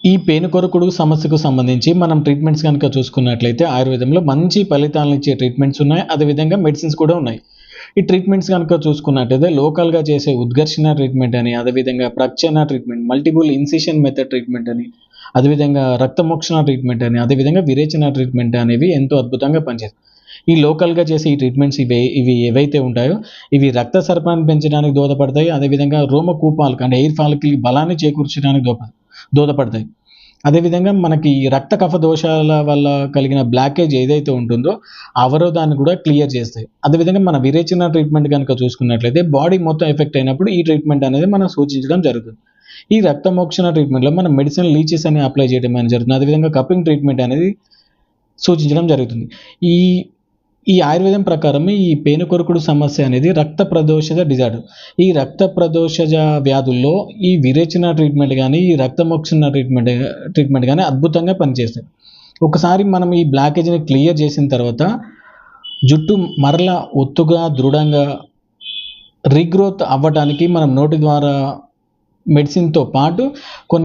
ఈ పేనుకొరకుడు సమస్యకు సంబంధించి మనం ట్రీట్మెంట్స్ కనుక చూసుకున్నట్లయితే ఆయుర్వేదంలో మంచి ఫలితాలను ఇచ్చే ట్రీట్మెంట్స్ ఉన్నాయి. అదేవిధంగా మెడిసిన్స్ కూడా ఉన్నాయి. ఈ ట్రీట్మెంట్స్ కనుక చూసుకున్నట్లయితే లోకల్‌గా చేసే ఉద్ఘర్షణ ట్రీట్మెంట్ అని, అదేవిధంగా ప్రక్షాళన treatment, multiple incision method treatment అని, అదేవిధంగా రక్తమోక్షణ ట్రీట్మెంట్ అని, అదేవిధంగా విరేచన ట్రీట్మెంట్ అనేవి ఎంతో అద్భుతంగా పనిచేస్తాయి. ఈ లోకల్‌గా చేసే ఈ ట్రీట్మెంట్స్ ఇవి ఏవైతే ఉంటాయో ఇవి రక్త సరఫరాను పెంచడానికి దోహదపడతాయి. అదేవిధంగా రోమకూపాలకు అంటే ఎయిర్ ఫాలికల్‌కి బలాన్ని చేకూర్చడానికి దోహదపడతాయి. అదేవిధంగా మనకి ఈ రక్త కఫ దోషాల వల్ల కలిగిన బ్లాకేజ్ ఏదైతే ఉంటుందో ఆ అవరోధాన్ని కూడా క్లియర్ చేస్తాయి. అదేవిధంగా మన విరేచన ట్రీట్మెంట్ కనుక చూసుకున్నట్లయితే బాడీ మొత్తం ఎఫెక్ట్ అయినప్పుడు ఈ ట్రీట్మెంట్ అనేది మనం సూచించడం జరుగుతుంది. ఈ రక్తమోక్షణ ట్రీట్మెంట్‌లో మనం మెడిసినల్ లీచెస్ అని అప్లై చేయడం అనేది జరుగుతుంది. అదేవిధంగా కప్పింగ్ ట్రీట్మెంట్ అనేది సూచించడం జరుగుతుంది. ఈ ఈ ఆయుర్వేదం ప్రకారం ఈ పేనుకొరకుడు సమస్య అనేది రక్త ప్రదోషజ డిజార్డర్. ఈ రక్త ప్రదోషజ వ్యాధుల్లో ఈ విరేచన ట్రీట్మెంట్ గానీ, ఈ రక్తమోక్షణ ట్రీట్మెంట్ గానీ అద్భుతంగా పనిచేస్తాయి. ఒకసారి మనం ఈ బ్లాకేజ్‌ని క్లియర్ చేసిన తర్వాత జుట్టు మరలా ఒత్తుగా, దృఢంగా రీగ్రోత్ అవ్వటానికి మనం నోటి ద్వారా మెడిసిన్‌తో పాటు కొన్ని